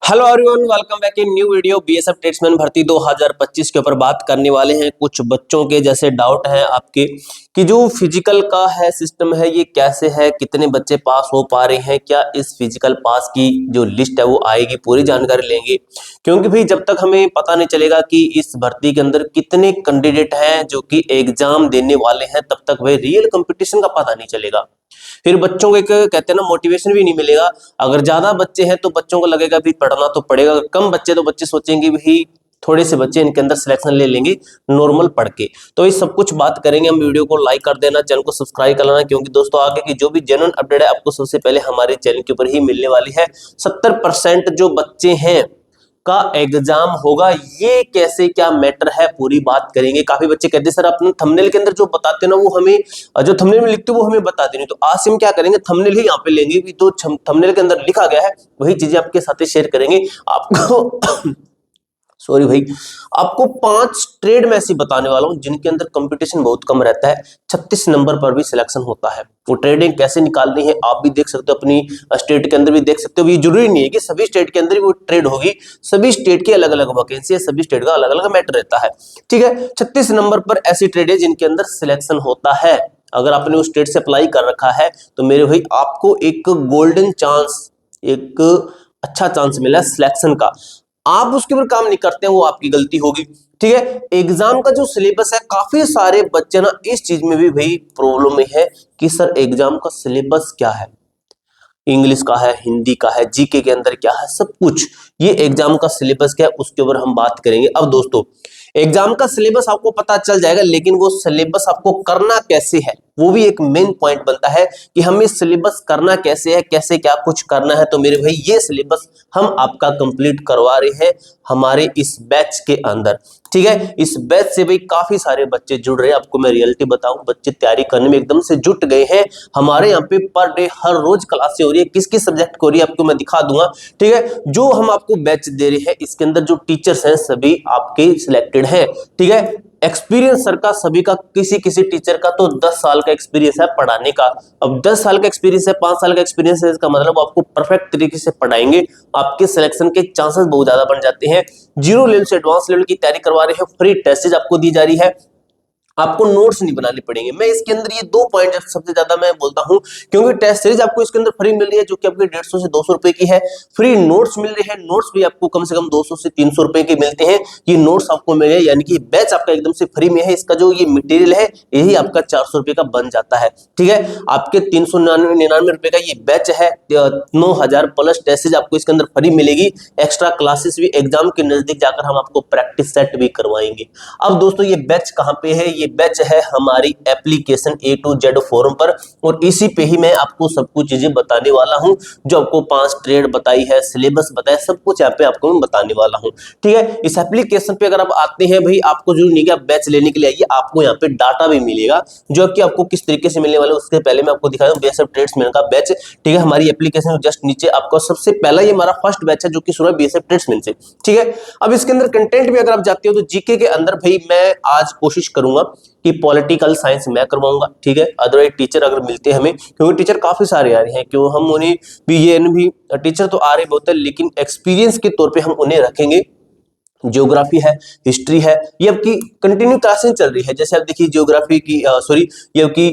Hello everyone, welcome back in new video. BSF tradesman भर्ती 2025 के ऊपर बात करने वाले हैं। कुछ बच्चों के जैसे डाउट हैं आपके कि जो फिजिकल का है सिस्टम है ये कैसे है, कितने बच्चे पास हो पा रहे हैं, क्या इस फिजिकल पास की जो लिस्ट है वो आएगी, पूरी जानकारी लेंगे। क्योंकि भाई जब तक हमें पता नहीं चलेगा कि इस भर्ती के अंदर कितने कैंडिडेट हैं जो कि एग्जाम देने वाले हैं, तब तक भाई रियल कंपटीशन का पता नहीं चलेगा। फिर बच्चों को एक कहते हैं ना मोटिवेशन भी नहीं मिलेगा। अगर ज्यादा बच्चे हैं तो बच्चों को लगेगा भी पढ़ना तो पड़ेगा, अगर कम बच्चे तो बच्चे सोचेंगे भी थोड़े से बच्चे इनके अंदर सिलेक्शन ले लेंगे नॉर्मल पढ़ के। तो ये सब कुछ बात करेंगे हम। वीडियो को लाइक कर देना, चैनल को सब्सक्राइब कर लेना, क्योंकि दोस्तों आगे की जो भी जेन्युइन अपडेट है आपको सबसे पहले हमारे चैनल के ऊपर ही मिलने वाली है। 70% जो बच्चे हैं का एग्जाम होगा, ये कैसे क्या मैटर है पूरी बात करेंगे। काफी बच्चे कहते हैं सर अपने थंबनेल के अंदर जो बताते हैं ना वो हमें, जो थंबनेल में लिखते हैं वो हमें बताते नहीं। तो आज से हम क्या करेंगे, थंबनेल ही यहाँ पे लेंगे भी, तो थंबनेल के अंदर लिखा गया है वही चीजें आपके साथ शेयर करेंगे आपको। सॉरी भाई, आपको 5 ट्रेड में ऐसी बताने वाला हूं जिनके अंदर कंपटीशन बहुत कम रहता है, 36 नंबर पर भी सिलेक्शन होता है। वो ट्रेडिंग कैसे निकालनी है आप भी देख सकते हो, अपनी स्टेट के अंदर भी देख सकते हो। ये जरूरी नहीं है कि सभी स्टेट के अंदर ही वो ट्रेड होगी, सभी स्टेट की अलग अलग वैकेंसी है, सभी स्टेट का अलग अलग मैटर रहता है। ठीक है, 36 नंबर पर ऐसी ट्रेड है जिनके अंदर सिलेक्शन होता है। अगर आपने उस स्टेट से अप्लाई कर रखा है तो मेरे भाई आपको एक गोल्डन चांस, एक अच्छा चांस मिला सिलेक्शन का। आप उसके ऊपर काम नहीं करते हैं वो आपकी गलती होगी। ठीक है, एग्जाम का जो सिलेबस है, काफी सारे बच्चे ना इस चीज में भी भाई प्रॉब्लम में है कि सर एग्जाम का सिलेबस क्या है, इंग्लिश का है, हिंदी का है, जीके के अंदर क्या है, सब कुछ ये एग्जाम का सिलेबस क्या है उसके ऊपर हम बात करेंगे। अब दोस्तों एग्जाम का सिलेबस आपको पता चल जाएगा, लेकिन वो सिलेबस आपको करना कैसे है वो भी एक मेन पॉइंट बनता है कि हमें सिलेबस करना कैसे है, कैसे क्या कुछ करना है। तो मेरे भाई ये सिलेबस हम आपका कंप्लीट करवा रहे हैं हमारे इस बैच के अंदर। ठीक है, इस बैच से भाई काफी सारे बच्चे जुड़ रहे हैं। आपको मैं रियलिटी बताऊं, बच्चे तैयारी करने में एकदम से जुट गए हैं। हमारे यहाँ पे पर डे हर रोज क्लासें हो रही है, किस किस सब्जेक्ट को हो रही है आपको मैं दिखा दूंगा। ठीक है, जो हम आपको बैच दे रहे हैं इसके अंदर जो टीचर्स हैं सभी आपके सिलेक्टेड हैं। ठीक है, एक्सपीरियंस सर का सभी का, किसी किसी टीचर का तो 10 साल का एक्सपीरियंस है पढ़ाने का। अब 10 साल का एक्सपीरियंस है, 5 साल का एक्सपीरियंस है, इसका मतलब आपको परफेक्ट तरीके से पढ़ाएंगे, आपके सिलेक्शन के चांसेस बहुत ज्यादा बढ़ जाते हैं। जीरो लेवल से एडवांस लेवल की तैयारी करवा रहे हैं, फ्री टेस्ट आपको दी जा रही है, आपको नोट्स नहीं बनाने पड़ेंगे। मैं इसके अंदर ये 2 पॉइंट सबसे ज्यादा मैं बोलता हूं, क्योंकि टेस्ट सीरीज आपको इसके अंदर फ्री मिल रही है जो कि आपके 150 से 200 रुपए की है। फ्री नोट्स मिल रहे हैं, नोट्स भी आपको कम से कम 200 से 300 रुपए के मिलते हैं। ये नोट्स आपको मिल रहे हैं, यानी कि बैच आपका एकदम से फ्री में है। इसका जो ये मटेरियल है यही आपका 400 रुपए का बन जाता है। ठीक है, आपके 399 रुपए का ये बैच है, 9000 प्लस टेस्ट सीरीज आपको इसके अंदर फ्री मिलेगी। एक्स्ट्रा क्लासेस भी एग्जाम के नजदीक जाकर हम आपको प्रैक्टिस सेट भी करवाएंगे। अब दोस्तों ये बैच कहां पे है, ये बैच है हमारी application A to Z forum पर, और इसी पे ही मैं आपको सब कुछ चीजें बताने वाला हूं। जो आपको 5 ट्रेड बताई है, सिलेबस बताया, सब कुछ यहाँ पे आपको मैं बताने वाला हूं। ठीक है, इस एप्लीकेशन पे अगर आप आते हैं भाई, आपको जरूर नहीं कि आप बैच लेने के लिए आइए, आपको यहाँ पे डाटा भी मिलेगा जो कि आपको किस तरीके से मिलने वाला है उसके पहले मैं आपको दिखा दूं। बीएसएफ ट्रेड्समैन का बैच, ठीक है, हमारी एप्लीकेशन जस्ट नीचे आपको सबसे पहला ये हमारा फर्स्ट बैच है जो कि शुरू है बीएसएफ ट्रेड्समैन से। ठीक है, अब इसके अंदर कंटेंट भी अगर आप जाते हो तो जीके के अंदर भाई मैं आज कोशिश करूंगा कि पॉलिटिकल साइंस मैं करवाऊंगा। ठीक है, अदरवाइज टीचर अगर मिलते हैं हमें, क्योंकि टीचर काफी सारे आ रहे हैं, क्यों हम उन्हें भी, ये भी टीचर तो आ रहे बहुत है, लेकिन एक्सपीरियंस के तौर पे हम उन्हें रखेंगे। ज्योग्राफी है, हिस्ट्री है, ये आपकी कंटिन्यू क्लासेस चल रही है। जैसे आप देखिए ज्योग्राफी की सॉरी ये आपकी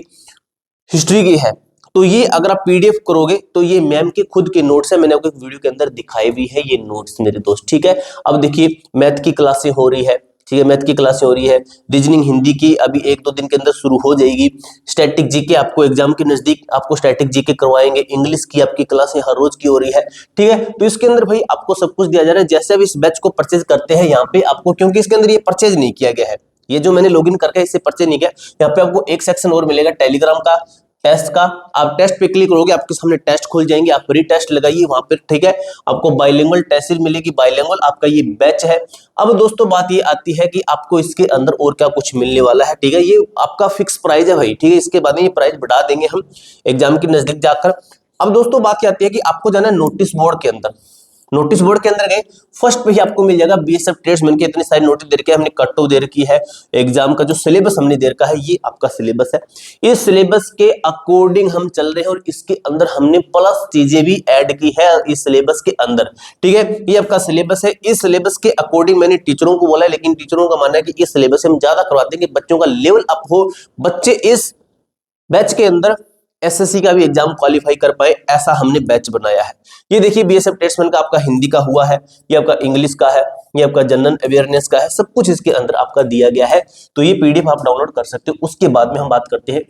हिस्ट्री की है, तो ये अगर आप पीडीएफ करोगे तो ये मैम के खुद के नोट्स है, मैंने आपको एक वीडियो के अंदर दिखाई भी है ये नोट्स मेरे दोस्त। ठीक है, अब देखिए मैथ की क्लासें हो रही है। ठीक है, मैथ की क्लासें हो रही है, रीजनिंग हिंदी की अभी 1-2 दिन के अंदर शुरू हो जाएगी। स्टैटिक जीके आपको एग्जाम के नजदीक आपको स्टैटिक जीके करवाएंगे। इंग्लिश की आपकी क्लासें हर रोज की हो रही है। ठीक है, तो इसके अंदर भाई आपको सब कुछ दिया जा रहा है। जैसे अब इस बैच को परचेज करते हैं यहाँ पे आपको, क्योंकि इसके अंदर ये परचेज नहीं किया गया है, ये जो मैंने लॉगिन करके इससे परचेज नहीं किया, यहाँ पे आपको एक सेक्शन और मिलेगा टेलीग्राम का, टेस्ट का। आप टेस्ट पे क्लिक करोगे आपके सामने टेस्ट खुल जाएंगे, आप फ्री टेस्ट लगाइए वहां पे। ठीक है, आपको बाइलिंगुअल टेस्ट सीरीज मिलेगी, बाइलिंगुअल आपका ये बैच है। अब दोस्तों बात ये आती है कि आपको इसके अंदर और क्या कुछ मिलने वाला है। ठीक है, ये आपका फिक्स प्राइस है भाई। ठीक है, इसके बाद में ये प्राइस बढ़ा देंगे हम एग्जाम के नजदीक जाकर। अब दोस्तों बात ये आती है कि आपको जाना है नोटिस बोर्ड के अंदर। नोटिस बोर्ड के अंदर गए, फर्स्ट पे ही आपको मिल जाएगा बीएसएफ ट्रेड्समैन के इतने सारे नोटिस दे रखे हैं, हमने कट ऑफ दे रखी है, एग्जाम का जो सिलेबस हमने दे रखा है ये आपका सिलेबस है। इस सिलेबस के अकॉर्डिंग हम चल रहे हैं और इसके अंदर हमने प्लस चीजें भी ऐड की है इस सिलेबस के अंदर, ठीक है। ये आपका सिलेबस है, इस सिलेबस के अकॉर्डिंग मैंने टीचरों को बोला है, लेकिन टीचरों का मानना है कि इस सिलेबस से हम ज्यादा करवाते हैं कि बच्चों का लेवल अप हो, बच्चे इस बैच के अंदर एसएससी का भी एग्जाम क्वालिफाई कर पाए, ऐसा हमने बैच बनाया है। ये देखिए बीएसएफ ट्रेड्समैन का आपका हिंदी का हुआ है, ये आपका इंग्लिश का है, ये आपका जनरल अवेयरनेस का है, सब कुछ इसके अंदर आपका दिया गया है। तो ये पीडीएफ आप डाउनलोड कर सकते हो। उसके बाद में हम बात करते हैं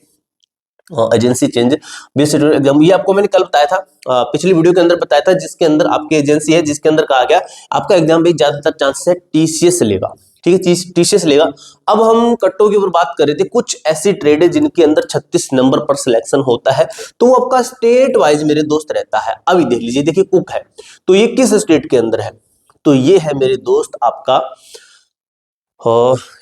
एजेंसी चेंज बेस्ड एग्जाम। ये आपको मैंने कल बताया था, पिछली वीडियो के अंदर बताया था, जिसके अंदर आपकी एजेंसी है, जिसके अंदर कहा गया आपका एग्जाम भी ज्यादातर चांसेस है टीसीएस लेगा, ठीक है, टीसीएस लेगा। अब हम कट्टों के ऊपर बात कर रहे थे, कुछ ऐसी ट्रेड है जिनके अंदर 36 नंबर पर सिलेक्शन होता है, तो वो आपका स्टेट वाइज मेरे दोस्त रहता है। अभी देख लीजिए, देखिए कुक है तो ये किस स्टेट के अंदर है, तो ये है मेरे दोस्त आपका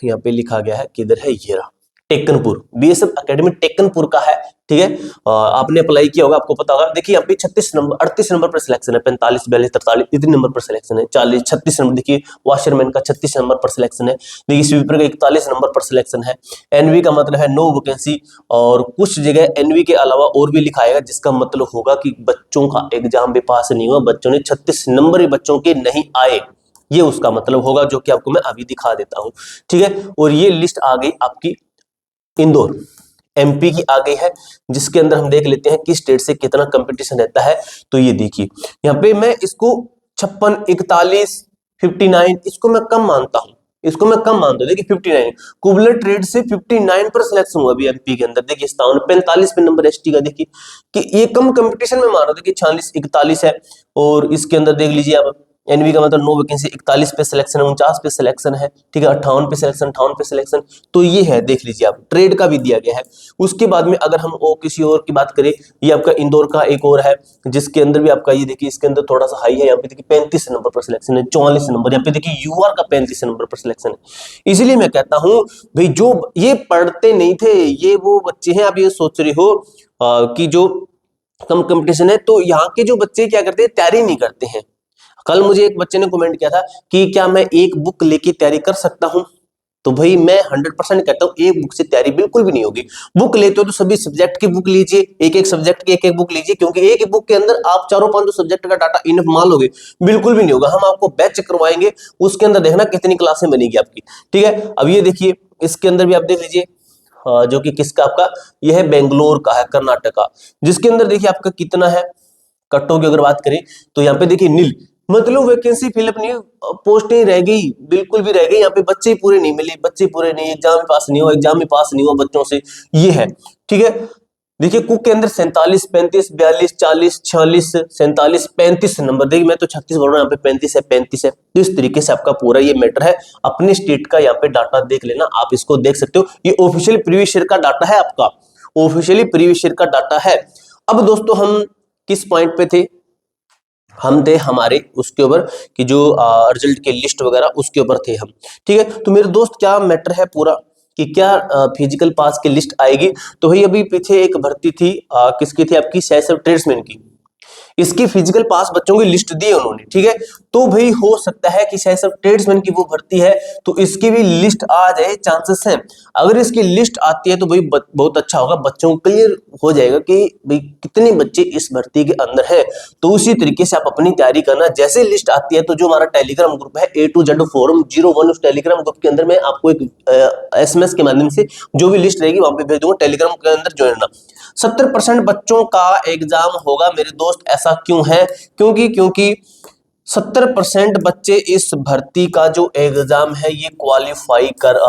यहाँ पे लिखा गया है, किधर है, ये रहा, टेकनपुर, बीएसएफ एकेडमी टेकनपुर का है, ठीक है। आपने अप्लाई किया होगा, आपको पता होगा। देखिए यहाँ पे 36 नंबर 38 नंबर पर सिलेक्शन है, 45 42 43 इतने नंबर पर सिलेक्शन है, 40 36 नंबर, देखिए वॉशरमैन का 36 नंबर पर सिलेक्शन है, देखिए स्वीपर का 41 नंबर पर सिलेक्शन है। एनवी का मतलब है नो वैकेंसी, और कुछ जगह एनवी के अलावा और भी लिखाएगा, जिसका मतलब होगा कि बच्चों का एग्जाम भी पास नहीं हुआ, बच्चों ने 36 नंबर ही बच्चों के नहीं आए, ये उसका मतलब होगा, जो कि आपको मैं अभी दिखा देता हूं, ठीक है। और ये लिस्ट आ गई आपकी इंदौर एमपी की आ गई है, जिसके अंदर हम देख लेते हैं कि स्टेट से कितना कंपटीशन रहता है। तो ये देखिए यहाँ पे मैं इसको 56 41 59 इसको मैं कम मानता हूं, इसको मैं कम मानता हूं। देखिए 59 कुबलर ट्रेड से 59 पर सिलेक्शन हुआ अभी एमपी के अंदर। देखिए 45 पे नंबर एसटी का, देखिए कि ये कम कंपटीशन में मान रहा हूं। देखिए 46 41 है, और इसके अंदर देख लीजिए आप एनवी का मतलब नो वैकेंसी, 41 पे सिलेक्शन है, 49 पे सिलेक्शन है, ठीक है, 58 पे सिलेक्शन, 58 पे सिलेक्शन। तो ये है, देख लीजिए आप, ट्रेड का भी दिया गया है। उसके बाद में अगर हम और किसी और की बात करें, ये आपका इंदौर का एक और है, जिसके अंदर भी आपका ये देखिए इसके अंदर थोड़ा सा हाई है, यहाँ पे देखिए 35 नंबर पर सिलेक्शन है, 44 नंबर, यहाँ पे देखिए यूआर का 35 नंबर पर सिलेक्शन है। इसलिए मैं कहता हूं भाई, जो ये पढ़ते नहीं थे ये वो बच्चे हैं, आप ये सोच रहे हो कि जो कम कंपटीशन है, तो यहाँ के जो बच्चे क्या करते हैं, तैयारी नहीं करते हैं। कल मुझे एक बच्चे ने कमेंट किया था कि क्या मैं एक बुक लेके तैयारी कर सकता हूं, तो भाई मैं 100% कहता हूं एक बुक से तैयारी बिल्कुल भी नहीं होगी। बुक लेते हो तो सभी सब्जेक्ट की बुक लीजिए, एक एक सब्जेक्ट की एक एक बुक लीजिए, क्योंकि एक ही बुक के अंदर आप चारों पांचों सब्जेक्ट का डाटा इनफ मान लोगे, बिल्कुल भी नहीं होगा। हम आपको बैच करवाएंगे, उसके अंदर देखना कितनी क्लासें बनेगी आपकी, ठीक है। अब ये देखिए इसके अंदर भी आप देख लीजिए, जो कि किसका आपका, यह है बेंगलोर का है, कर्नाटका, जिसके अंदर देखिए आपका कितना है कट्टों की अगर बात करें, तो यहाँ पे देखिए नील, मतलब वैकेंसी फिलअप नहीं, पोस्टें रह गई, बिल्कुल भी रह गई। यहाँ पे बच्चे ही पूरे नहीं मिले, बच्चे पूरे नहीं, एग्जाम में पास नहीं हुआ, एग्जाम में पास नहीं हुआ बच्चों से, ये है, ठीक है। देखिए कुक के अंदर 47 35 42 40 46 47 35 नंबर, देखिए मैं तो 36 बोल रहा हूँ, यहाँ पे 35 है 35 है। तो इस तरीके से आपका पूरा ये मैटर है। अपने स्टेट का यहाँ पे डाटा देख लेना, आप इसको देख सकते हो, ये ऑफिशियल प्रीवियस ईयर का डाटा है आपका, ऑफिशियली प्रीवियस ईयर का डाटा है। अब दोस्तों हम किस पॉइंट पे थे, हम थे हमारे उसके ऊपर कि जो रिजल्ट के लिस्ट वगैरह उसके ऊपर थे हम, ठीक है। तो मेरे दोस्त क्या मैटर है पूरा कि क्या फिजिकल पास की लिस्ट आएगी, तो भाई अभी पीछे एक भर्ती थी, किसकी थी आपकी, सेल्फ ट्रेड्समैन की, इसकी फिजिकल पास बच्चों की लिस्ट दी उन्होंने, ठीक है। तो भाई हो सकता है कि शायद सब ट्रेड्समैन की वो भर्ती है तो इसकी भी लिस्ट आ जाए, चांसेस है। अगर इसकी लिस्ट आती है तो भाई बहुत अच्छा होगा, बच्चों को क्लियर हो जाएगा कि भाई कितने बच्चे इस भर्ती के अंदर है। तो उसी तरीके से आप अपनी तैयारी करना, जैसे लिस्ट आती है तो जो हमारा टेलीग्राम ग्रुप है A to Z फोरम 01, उस टेलीग्राम ग्रुप के अंदर मैं आपको एक SMS के माध्यम से जो भी लिस्ट रहेगी वहां पे भेज दूंगा, टेलीग्राम के अंदर ज्वाइन करना। 70% बच्चों का एग्जाम होगा मेरे दोस्त, ऐसा क्यों है, क्योंकि 70% बच्चे इस भर्ती का जो एग्जाम है ये क्वालिफाई कर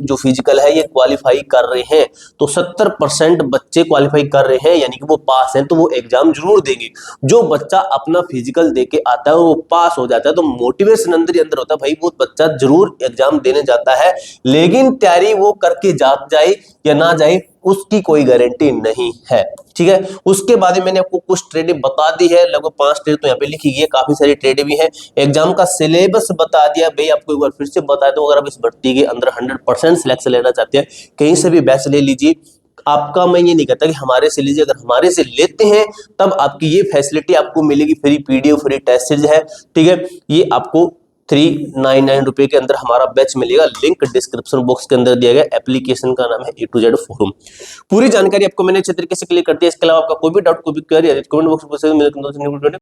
जो फिजिकल है ये क्वालिफाई कर रहे हैं। तो 70% बच्चे क्वालिफाई कर रहे हैं, यानी कि वो पास हैं, तो वो एग्जाम जरूर देंगे। जो बच्चा अपना फिजिकल देके आता है और वो पास हो जाता है तो मोटिवेशन अंदर ही अंदर होता है, भाई वो बच्चा जरूर एग्जाम देने जाता है। लेकिन तैयारी वो करके जाए या ना जाए उसकी कोई गारंटी नहीं है, ठीक है। उसके बाद मैंने आपको कुछ ट्रेडें बता दी है, लगभग 5 ट्रेड तो यहाँ पे लिखी गई है, काफी सारी ट्रेडें भी हैं। एग्जाम का सिलेबस बता दिया भाई, आपको एक बार फिर से बता दो, अगर आप इस भर्ती के अंदर 100% सिलेक्शन लेना चाहते हैं कहीं से भी बैच ले लीजिए, आपका मैं ये नहीं कहता कि हमारे से लीजिए, अगर हमारे से लेते हैं तब आपकी ये फैसिलिटी आपको मिलेगी, free PDF, free test series है, ठीक है। ये आपको 399 रुपए के अंदर हमारा बैच मिलेगा, लिंक डिस्क्रिप्शन बॉक्स के अंदर दिया गया। एप्लीकेशन का नाम है A to Z फोरम। पूरी जानकारी आपको मैंने अच्छे तरीके से क्लियर कर दिया। इसके अलावा आपका कोई भी डाउट, कोई भी क्वेरी है कमेंट बॉक्स में पूछ सकते हैं।